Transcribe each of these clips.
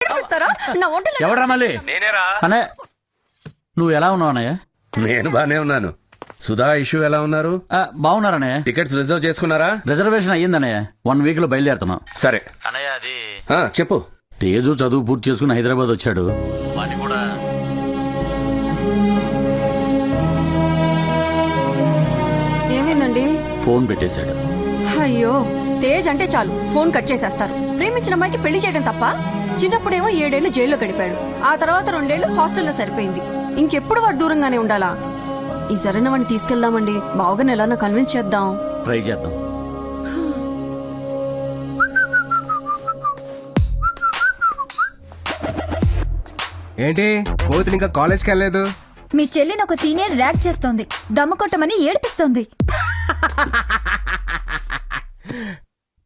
ఏడిపిస్తారా? నా ఒంటిలో ఎవడ్రా మళ్ళీ? నేనేరా. అనే నువ్వు ఎలా ఉన్నావు అన్నయ్య? నేను బానే ఉన్నాను. సుధా ఇష్యూ ఎలా ఉన్నారు? బాగున్నారనే. టికెట్స్ రిజర్వ్ చేసుకున్నారా? రిజర్వేషన్ అయ్యిందన్నయ్య. 1 వీక్ లో బయలుదేరుతున్నాం. సరే అన్నయ్య అది చెప్పు. తేజు చదువు పూర్తి చేసుకుని హైదరాబాద్ వచ్చాడు. వాడిని కూడా ఏమైందండి? ఫోన్ పెట్టేశాడు. అయ్యో, తేజ్ అంటే చాలు ఫోన్ కట్ చేసేస్తారు. ప్రేమించిన అమ్మాయికి పెళ్లి చేయడం తప్ప. చిన్నప్పుడేమో 7 ఏళ్లు జైల్లో గడిపాడు. ఆ తర్వాత 2 ఏళ్లు హాస్టల్లో సరిపోయింది. ఇంకెప్పుడు వాడు దూరంగానే ఉండాలా? ఈ సరైన వాడిని తీసుకెళ్దామండి. బావగారిని ఎలానో కన్విన్స్ చేద్దాం. ట్రై చేద్దాం. ఏంటి కోతులు ఇంకా కాలేజ్కి వెళ్ళలేదు? మీ చెల్లిని ఒక సీనియర్ ర్యాక్ చేస్తోంది. దమ్ము కొట్టమని ఏడిపిస్తోంది.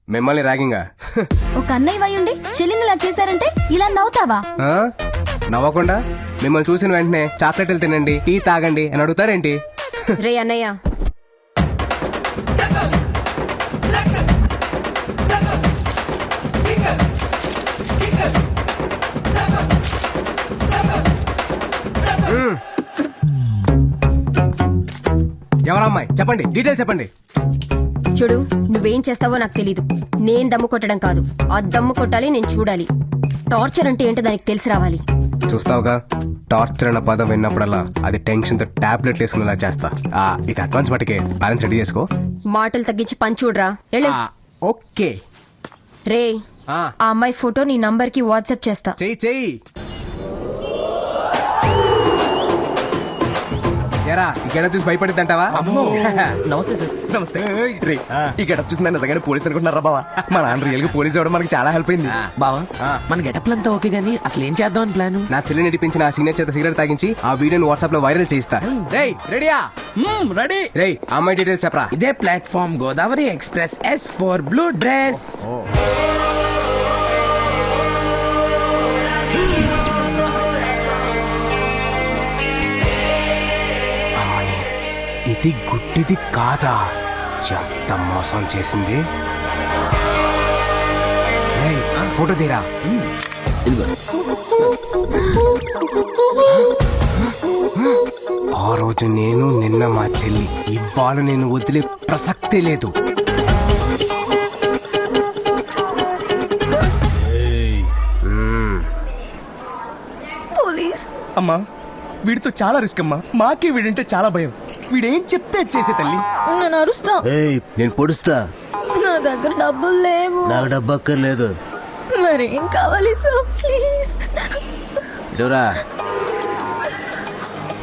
మిమ్మల్ని ర్యాగింగా? ఒక అన్నయ్య వయ్యుండి చెల్లిని ఇలా చేశారంటే ఇలా నవ్వుతావా? నవ్వకుండా మిమ్మల్ని చూసిన వెంటనే చాక్లెట్లు తినండి, టీ తాగండి అని అడుగుతారేంటి? రే అన్నయ్య, ఎవరమ్మాయి చెప్పండి, డీటెయిల్స్ చెప్పండి. చూడు, నువ్వేం చేస్తావో నాకు తెలీదు. నేను దమ్ము కొట్టడం కాదు, ఆ దమ్ము కొట్టాలి, నేను చూడాలి. టార్చర్ అంటే ఏంటో దానికి తెలిసి రావాలి. చూస్తావుగా, టార్చర్ అన్న పదం విన్నప్పుడల్లా అది టెన్షన్ తో టాబ్లెట్ వేసుకునేలా చేస్తా. ఇది అడ్వాన్స్ మటుకే, బ్యాలెన్స్ రెడీ చేసుకో. మాటలు తగ్గించి పని చూడరా. ఓకే. రే, ఆ అమ్మాయి ఫోటో నీ నంబర్ కి వాట్సాప్ చేస్తా. చెయ్యి. ఎరా ఇక్కడ చూసి భయపడిద్దంటావా? నమస్తే సార్. నమస్తే. ఇక్కడ చూసి నన్ను నిజంగానే పోలీస్ అనుకుంటున్నారా బావా? మా నాన్న రియల్ గా పోలీస్ అవ్వడం మనకి చాలా హెల్ప్ అయింది. బావా, మన గెటప్లు అంతా ఓకే గానీ అసలు ఏం చేద్దాం అని ప్లాన్? నా చెల్లి నడిపించిన ఆ సీనియర్ చేత సిగరెట్ తాగించి ఆ వీడియోని వాట్సాప్ లో వైరల్ చేయిస్తా. రెడీయా? రెడీ. రేయ్, అమ్మాయి డీటెయిల్స్ చెప్పరా. ఇదే platform Godavari express S4 blue dress. ఇది గుడ్డిది కాదా? ఎంత మోసం చేసింది. రేయ్, ఫోటో తీరా. ఇదిగో. ఆ రోజు నేను, నిన్న మా చెల్లి, ఇవాళ నేను వదిలే ప్రసక్తే లేదు. పోలీస్ అమ్మా, వీడితో చాలా రిస్క్ అమ్మా. మాకే వీడంటే చాలా భయం. వీడేం చెప్తే చేసే తల్లి. నన్ను అరుస్తా. నేను పొడుస్తా. నా దగ్గర డబ్బులు లేవు. నాకు డబ్బు అక్కర్లేదు. మరేం కావాలి సార్, ప్లీజ్. ఇటురా,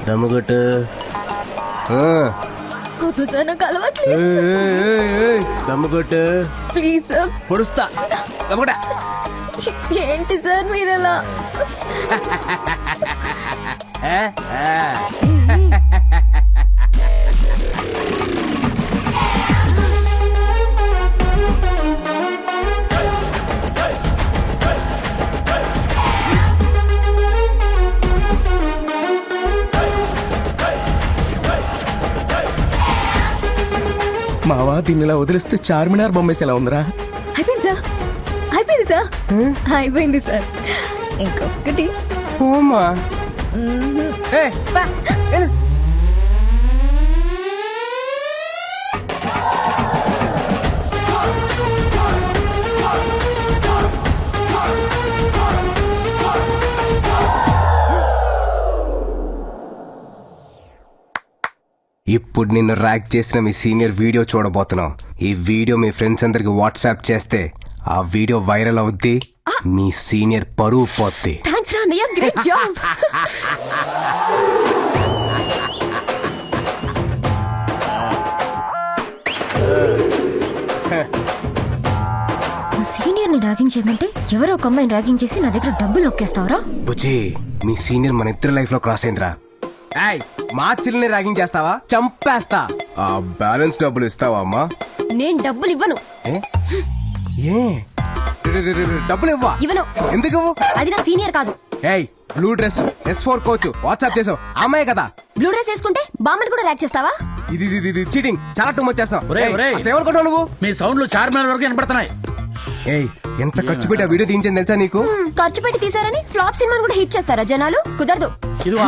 దమ్ముగొట్టు. వద్దు సార్, నాకు అలవాట్లేదు. దమ్ముగొట్టు. Please sir. పొడుస్తా. దమ్ముగొట్ట. ఏంటి సార్ మీరలా? మావా, దీన్ని ఇలా వదిలేస్తే చార్మినార్ బొమ్మేసి ఎలా ఉందిరా? అయిపోయింది సార్, అయిపోయింది సార్, అయిపోయింది సార్. ఇంకొకటి. ఓమా. ఇప్పుడు నిన్ను ర్యాక్ చేసిన మీ సీనియర్ వీడియో చూడబోతున్నాం. ఈ వీడియో మీ ఫ్రెండ్స్ అందరికి వాట్సాప్ చేస్తే ఆ వీడియో వైరల్ అవుద్ది, మీ సీనియర్ పరువు పోద్ది. థాంక్స్ రా అన్నయ్య, గ్రేట్ జాబ్. సీనియర్ ని ర్యాగింగ్ చేయమంటే ఎవరో ఒక అమ్మాయిని ర్యాగింగ్ చేసి నా దగ్గర డబ్బులు నొక్కేస్తావరా? బుజ్జి, మీ సీనియర్ మన ఇద్దరు లైఫ్ లో క్రాస్ అయిందిరా. మా చెల్లిని ర్యాగింగ్ చేస్తావా? చంపేస్తా. ఆ బ్యాలెన్స్ డబ్బులు ఇస్తావా అమ్మా? నేను డబ్బులు ఇవ్వను. డబ్బులు ఇవ్వా? ఇవ్వను. ఎందుకు ఇవ్వు? అది నా సీనియర్ కాదు. Blue dress S4 coach WhatsApp చేసావు, అమ్మాయి కదా. బ్లూ డ్రెస్ వేసుకుంటే బామ్మని కూడా ర్యాక్ చేస్తావా? ఇది చీటింగ్, చాలా టూ మచ్ చేస్తావు. ఒరేయ్, ఒరేయ్. ఏమనుకుంటావు నువ్వు? మీ సౌండ్లు చార్మినార్ వరకు వినపడుతున్నాయి. ఏయ్ ఎంత ఖర్చు పెట్టి ఆ వీడియో తీయించింది తెలుసా నీకు? ఖర్చు పెట్టి తీసారని ఫ్లాప్ సినిమాను కూడా హిట్ చేస్తారా జనాలు? కుదరదు. ఇదిగో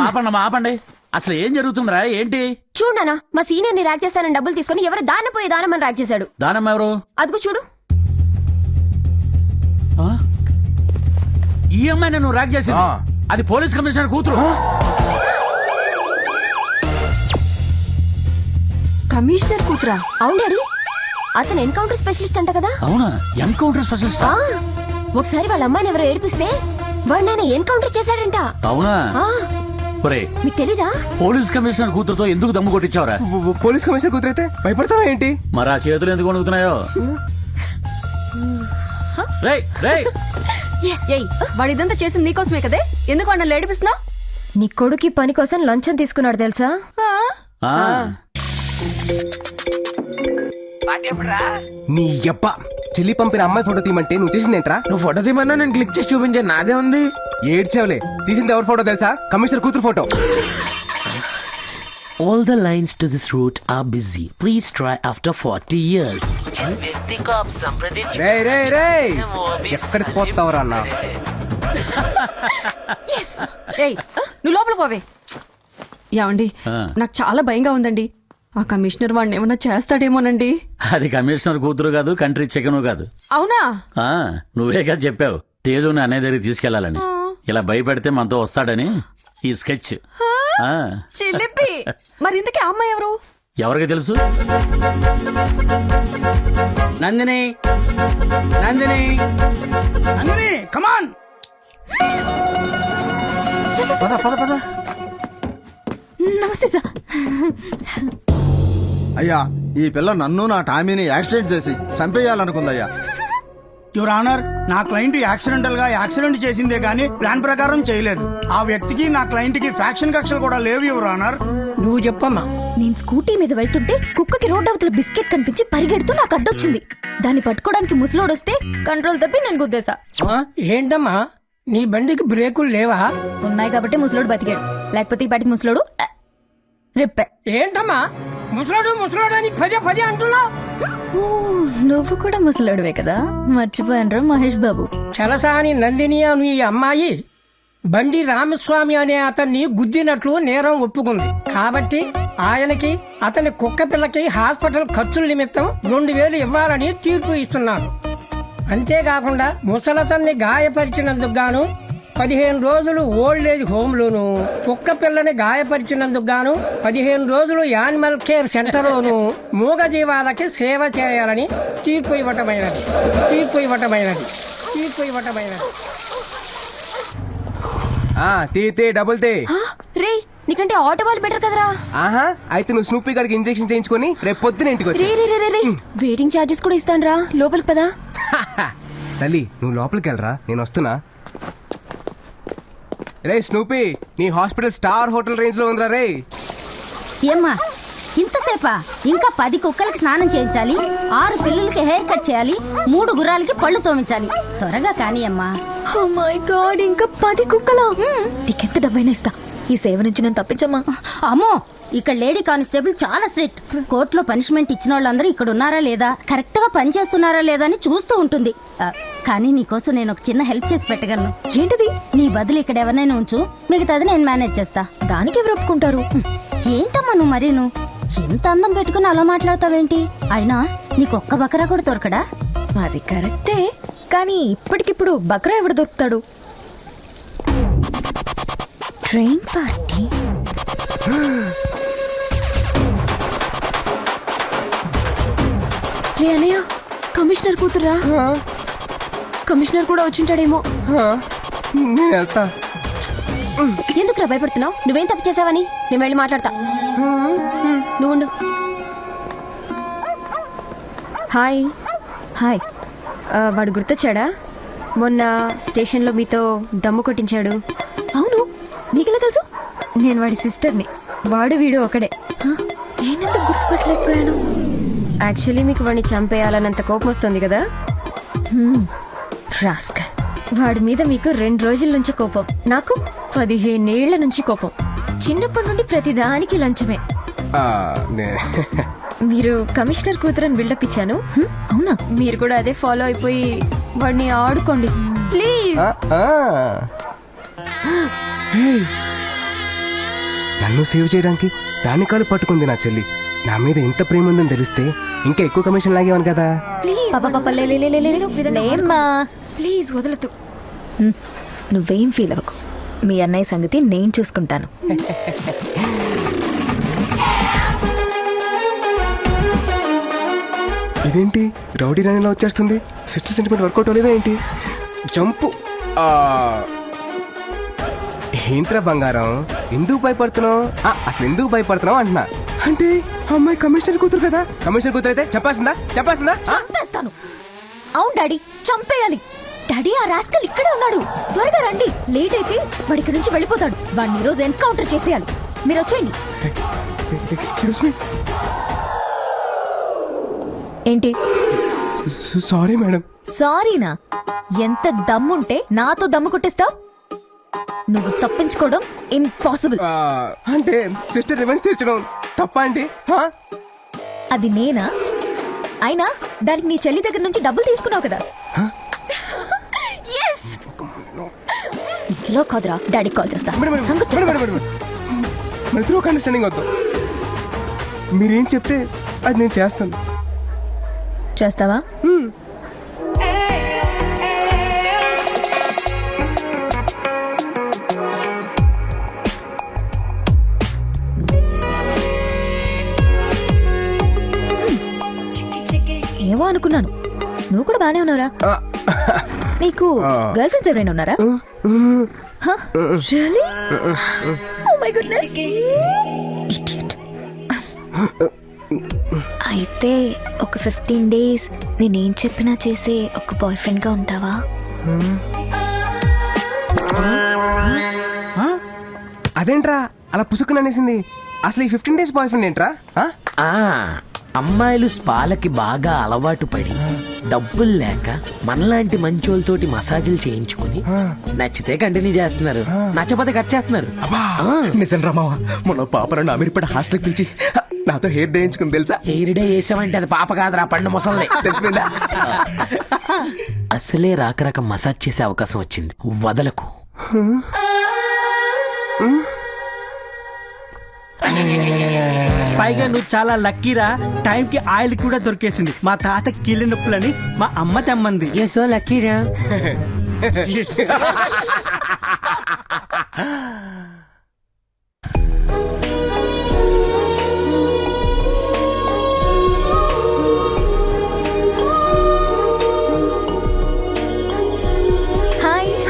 ఆపండి అసలు ఏం జరుగుతుందిరా ఏంటి? చూడనా మా సీనియర్ ని ర్యాక్ చేస్తానని డబ్బులు తీసుకుని ఎవరు దానపోయే దానమని ర్యాక్ చేశాడు. దానమ్మ ఎవరు? అదిగో చూడు. ఆ? ఈ అమ్మాయిని నువ్వు ర్యాక్ చేసి ఆ. అది పోలీస్ కమిషనర్ కూతురు. కమిషనర్ కూతురా? అవును డాడీ, అతను ఎన్కౌంటర్ స్పెషలిస్ట్ అంట కదా. అవునా? Encounter specialist? ఆ, ఒకసారి వాళ్ళ అమ్మాయిని ఎవరో ఏడిపిస్తే వాడు నాన్న ఎన్కౌంటర్ చేశాడంట. అవునా? ఆ, ఒరే మీకు తెలీదా? పోలీస్ కమిషనర్ కూతురుతో ఎందుకు దమ్ము కొట్టించావురా? పోలీస్ కమిషనర్ కూతురైతే భయపడతావా ఏంటి? మరి ఆ చేతులు ఎందుకు వణుకుతున్నాయో? రేయ్ రేయ్ ఏయ్, వాడు ఇదంతా చేసింది నీకోసమే కదే, ఎందుకు వాడిని ఏడిపిస్తున్నావు? నీ కొడుకు ఈ పని కోసం లంచం తీసుకున్నాడు తెలుసా? ఆ. నీ యబ్బ చెల్లి పంపిన అమ్మాయి ఫోటో తీయమంటే నువ్వు చేసిందేంట్రా? నువ్వు ఫోటో తీమన్నా నేను క్లిక్ చేసి చూపించాను, నాదే ఉంది. ఏడ్చావులే. తీసింది ఎవరి ఫోటో తెలుసా? కమిషనర్ కూతురు photo. All the lines to this route are busy. Please try after 40 years. రేయ్ రేయ్ రేయ్ ఎక్కడికి పోతావురా అన్న? ఏయ్, నువ్వు లోపల పోవే. ఏమండి, ఆ. నాకు చాలా భయంగా ఉందండి. ఆ కమిషనర్ వాడిని ఏమన్నా చేస్తాడేమోనండి. అది కమిషనర్ కూతురు కాదు, కంట్రీ చికెను కాదు. అవునా? ఆ నువ్వే కదా చెప్పావు తేజుని అనే దగ్గరికి తీసుకెళ్లాలని. ఇలా భయపెడితే మనతో వస్తాడని ఈ స్కెచ్. ఆ. చిలిపి. మరి ఇంతకీ ఆ అమ్మాయి ఎవరు? ఎవరికి తెలుసు? నందిని, నందిని, నందిని, కమాన్. పద పద పద. నమస్తే సార్. అయ్యా, ఈ పిల్ల నన్ను నా టామీని యాక్సిడెంట్ చేసి చంపేయాలనుకుందయ్యా. యువర్ ఆనర్, నా క్లయింట్ యాక్సిడెంటల్ గా యాక్సిడెంట్ చేసిందే గానీ ప్లాన్ ప్రకారం చేయలేదు. ఆ వ్యక్తికి నా క్లయింట్ కి ఫ్యాక్షన్ కక్షలు కూడా లేవు యువర్ ఆనర్. నువ్వు చెప్పమ్మా. నేను స్కూటీ మీద వెళ్తుంటే కుక్కకి రోడ్ అవతల బిస్కెట్ కనిపించి పరిగెడుతూ నాకు అడ్డొచ్చింది. దాన్ని పట్టుకోవడానికి ముసలోడు వస్తే కంట్రోల్ తప్పి నేను గుద్దేశా. ఏంటమ్మా నీ బండికి బ్రేకులు లేవా? ఉన్నాయి కాబట్టి ముసలోడు బతికాడు, లేకపోతే ఈ పాటికి ముసలోడు రిప్పే. ఏంటమ్మా ముసలాడు ముసలాడు అని పదే పదే అంటున్నావు? నువ్వు కూడా ముసలోడువే కదా, మర్చిపోయాను మహేష్ బాబు. చలసాని నందిని అని ఈ అమ్మాయి బండి రామస్వామి అనే అతన్ని గుద్దినట్లు నేరం ఒప్పుకుంది. కాబట్టి ఆయనకి అతని కుక్క పిల్లకి హాస్పిటల్ ఖర్చుల నిమిత్తం 2000 ఇవ్వాలని తీర్పు ఇస్తున్నారు. అంతేకాకుండా ముసలతన్ని గాయపరిచినందుకు గాను 15 రోజులు ఓల్డ్ ఏజ్ హోమ్ లోను, కుక్క పిల్లని గాయపరిచినందుకు గాను 15 రోజులు యానిమల్ కేర్ సెంటర్ లోను మూగజీవాలకి సేవ చేయాలని తీర్పు ఇవ్వటమైనది. తీ డబుల్ తే. రే, నీకంటే ఆటో వాళ్ళు బెటర్ కదరా. ఆహా, అయితే నువ్వు స్నూపీ గారికి ఇంజెక్షన్ చేయించుకొని రేపు పొద్దున ఇంటికి వచ్చి. రే వెయిటింగ్ ఛార్జెస్ కూడా ఇస్తాను రా, లోపలికి పదా. తల్లి నువ్వు లోపలికి వెళ్ళరా, నేను వస్తున్నా. రే స్నూపీ, నీ హాస్పిటల్ స్టార్ హోటల్ రేంజ్ లో ఉందిరా రే. ఏమ్మా ఇంతసేపా? ఇంకా 10 కుక్కలకి స్నానం చేయించాలి, 6 పిల్లలకి హెయిర్ కట్ చేయాలి, 3 గుర్రాలకి పళ్ళు తోమించాలి. త్వరగా కానీ అమ్మా. ఓ మై గాడ్, ఇంకా 10 కుక్కలా? నీకెంత డబ్బైనా ఇస్తా, ఈ సేవ నుంచి నేను తప్పించమ్మా. అమ్మో, ఇక్కడ లేడీ కానిస్టేబుల్ చాలా స్ట్రిక్ట్. కోర్టులో పనిష్మెంట్ ఇచ్చిన వాళ్ళందరూ ఇక్కడ ఉన్నారా లేదా, కరెక్ట్ గా పని చేస్తున్నారా లేదా అని చూస్తూ ఉంటుంది. కానీ నీకోసం నేను ఒక చిన్న హెల్ప్ చేసి పెట్టగలను. ఏంటిది? నీ బదులు ఇక్కడ ఎవరినైనా ఉంచు, మిగతాది నేను మేనేజ్ చేస్తా. దానికి ఎవరు ఒప్పుకుంటారు? ఏంటమ్మా నువ్వు మరీను ఇంత అందం పెట్టుకుని అలా మాట్లాడతావేంటి? అయినా నీకు ఒక్క బకరా కూడా దొరకడా? అది కరెక్టే, కానీ ఇప్పటికిప్పుడు బక్రా ఎవడు దొరుకుతాడు? Train party. రే అనయ్య, కమిషనర్ కూతురా? కమిషనర్ కూడా వచ్చింటాడేమో. నేను వెళ్తా. ఎందుకురా భయపడుతున్నావు? నువ్వేం తప్పు చేసావని? నేను వెళ్ళి మాట్లాడతా. నువ్వు ఉండు. Hi hi. వాడు గుర్తొచ్చాడా? మొన్న స్టేషన్లో మీతో దమ్ము కొట్టించాడు. అవును, నీకెలా తెలుసు? నేను వాడి సిస్టర్ని. వాడు వీడు ఒకడే. నేనెంత గుర్తుపట్టలేకపోయాను. యాక్చువల్లీ మీకు వాడిని చంపేయాలన్నంత కోపం వస్తుంది కదా. రాస్కల్. వాడి మీద మీకు 2 రోజుల నుంచి కోపం, నాకు 15 ఏళ్ల నుంచి కోపం. చిన్నప్పటి నుండి ప్రతిదానికి లంచమే. మీరు కమిషనర్ కూతురని బిల్డప్ ఇచ్చాను. అవునా? మీరు కూడా అదే ఫాలో అయిపోయి వాడిని ఆడుకోండి ప్లీజ్. నన్ను సేవ్ చేయడానికి దాని కాలు పట్టుకుంది నా చెల్లి. నా మీద ఇంత ప్రేమ ఉందని తెలిస్తే ఇంకా ఎక్కువ కమిషన్ లాగేవాను కదా. ప్లీజ్ ప్లీజ్ వదలదు. నువ్వేం ఫీల్ అవ్వకు, మీ అన్నయ్య సంగతి నేను చూసుకుంటాను. ఇదేంటి రౌడీ రాణిలా వచ్చేస్తుంది? సిస్టర్ సెంటిమెంట్ వర్కౌట్ అవ్వలేదా ఏంటి? జంపు. ఏంట్రా బంగారం, ఎందుకు భయపడుతున్నావు? అసలు ఎందుకు భయపడుతున్నావు అంటున్నా. అంటే అమ్మాయి కమిషనర్ కూతురు కదా. కమిషనర్ కూతురు అయితే చెప్పాల్సిందా? చంపేస్తాను. అవును డాడీ, చంపేయాలి. డాడీ, ఆ రాస్కల్ ఇక్కడే ఉన్నాడు, త్వరగా రండి. లేట్ అయితే వాడి ఇక్కడి నుంచి వెళ్ళిపోతాడు. వాడిని ఈ రోజు ఎన్కౌంటర్ చేసేయాలి. మీరు వచ్చేయండి. Excuse me. ఏంటి సారీ మేడం. సారీనా? ఎంత దమ్ముంటే నాతో దమ్ము కొట్టిస్తావు? నువ్వు తప్పించుకోవడం ఇంపాసిబుల్. అంటే సిస్టర్ రివెంజ్ తీర్చడం తప్ప అండి? అది నేనా? అయినా దానికి నీ చెల్లి దగ్గర నుంచి డబ్బులు తీసుకున్నావు కదా. కిలో కాదురా, డాడీకి కాల్ చేస్తా. అండర్స్టాండింగ్ వద్దు. మీరేం చెప్తే అది నేను చేస్తాను. చేస్తావా? ఏమో అనుకున్నాను. నువ్వు కూడా బానే ఉన్నావురా. నీకు గర్ల్ ఫ్రెండ్స్ ఎవరైనా ఉన్నారా? Really? Oh my goodness. Idiot. అయితే ఒక 15 days నేనేం చెప్పినా చేసే ఒక బాయ్ ఫ్రెండ్ గా ఉంటావా? అదేంట్రా అలా పుసుకుననేసింది? అసలు ఈ 15 days బాయ్ ఫ్రెండ్ ఏంట్రా? అమ్మాయిలు స్పాలకి బాగా అలవాటు పడి డబ్బులు లేక మనలాంటి మంచోళ్ళతోటి మసాజులు చేయించుకుని నచ్చితే కంటిన్యూ చేస్తున్నారు, నచ్చపోతే కట్ చేస్తున్నారు. నిజం రామావా, మొన్న పాపలను అమీర్పేట హాస్టల్కి పిలిచి నాతో హెయిర్ డే వేయించుకుని తెలుసా? హెయిర్ డే వేసామంటే అది పాప కాదురా, పండు ముసలి. తెలిసిపోయిందా? అసలే రాక మసాజ్ చేసే అవకాశం వచ్చింది, వదలకు. పైగా నువ్వు చాలా లక్కీరా, టైంకి ఆయిల్ కూడా దొరికేసింది. మా తాత కీళ్ళ నొప్పులని మా అమ్మ తెమ్మంది. సో లక్కీరా.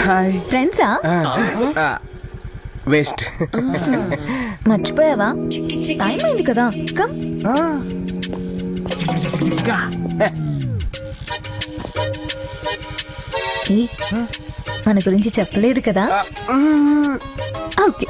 హాయ్. ఫ్రెండ్సా? వేస్ట్. మర్చిపోయావా? టైం అయింది కదా. కమ్. మన గురించి చెప్పలేదు కదా. ఓకే.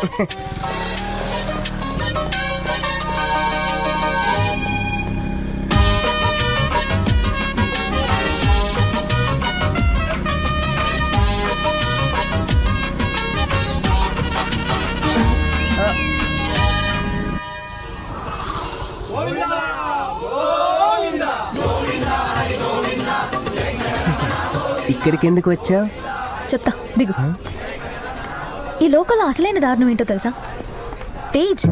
ఇక్కడికి ఎందుకు వచ్చావు? చెప్తా, దిగు. ఈ లోకల్ అసలైన దారుణం ఏంటో తెలుసా తేజ్?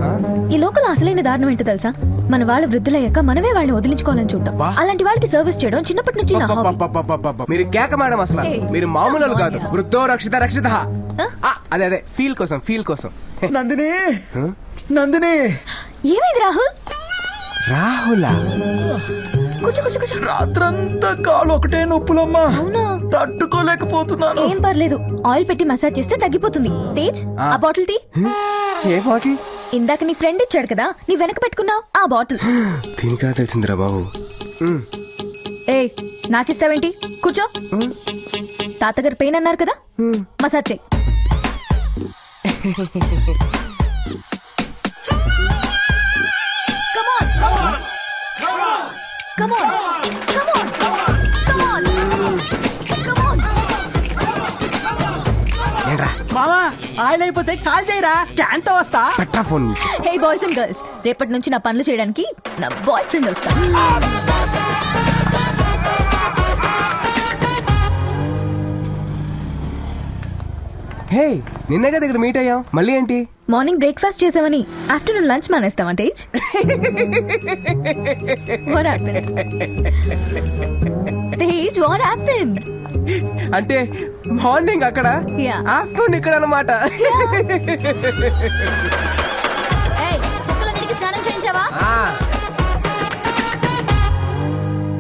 ఈ లోకల్ అసలైన దారుణం ఏంటో తెలుసా? మన వాళ్ళు వృద్ధులయ్యాక మనమే వాళ్ళని వదిలించుకోవాలని చూడటం. అలాంటి వాళ్ళకి సర్వీస్ చేయడం చిన్నప్పటి నుంచి నా హాబీ. మీరు కేక మేడం, అసలు మీరు మామూలు కాదు. వృద్ధో రక్షిత రక్షిత. అదే అదే ఫీల్ కోసం. నందిని, నందిని. ఏమైంది రాహుల్? రాహులా? కూర్చో. రాత్రంతా కాలు ఒకటే నొప్పులమ్మా. అవునా? తట్టుకోలేకపోతున్నాను. ఏం పర్లేదు, ఆయిల్ పెట్టి మసాజ్ చేస్తే తగ్గిపోతుంది. తేజ్, ఆ బాటిల్ తీ. ఏ బాటిల్? ఇందాక నీ ఫ్రెండ్ ఇచ్చాడు కదా, నీ వెనక పెట్టుకున్నావు ఆ బాటిల్. దీనికా తెలిసిందిరా బాబు. ఏ నాకిస్తావేంటి? కూర్చో. తాతగారు పెయిన్ అన్నారు కదా, మసాజ్ చేయి. Come on. ఏంట్రా మామా ఆయిల్ అయిపోతే కాల్ చేయరా క్యాన్ తో వస్తా. పెట్టా phone. Hey boys and girls, రేపటి నుంచి నా పనులు చేయడానికి నా బాయ్ ఫ్రెండ్ వస్తాను. హే నిన్నే కదా ఇక్కడ మీట్ అయ్యాం, మళ్ళీ ఏంటి? మార్నింగ్ బ్రేక్ఫాస్ట్ చేసామని ఆఫ్టర్నూన్ లంచ్ మానేస్తావా Tej? What happened? Tej, what happened? అంటే మార్నింగ్ అక్కడ, Yeah. ఆఫ్టర్నూన్ ఇక్కడ అన్నమాట. ఏయ్, కుక్కలన్నిటికీ స్నానం చేయించావా?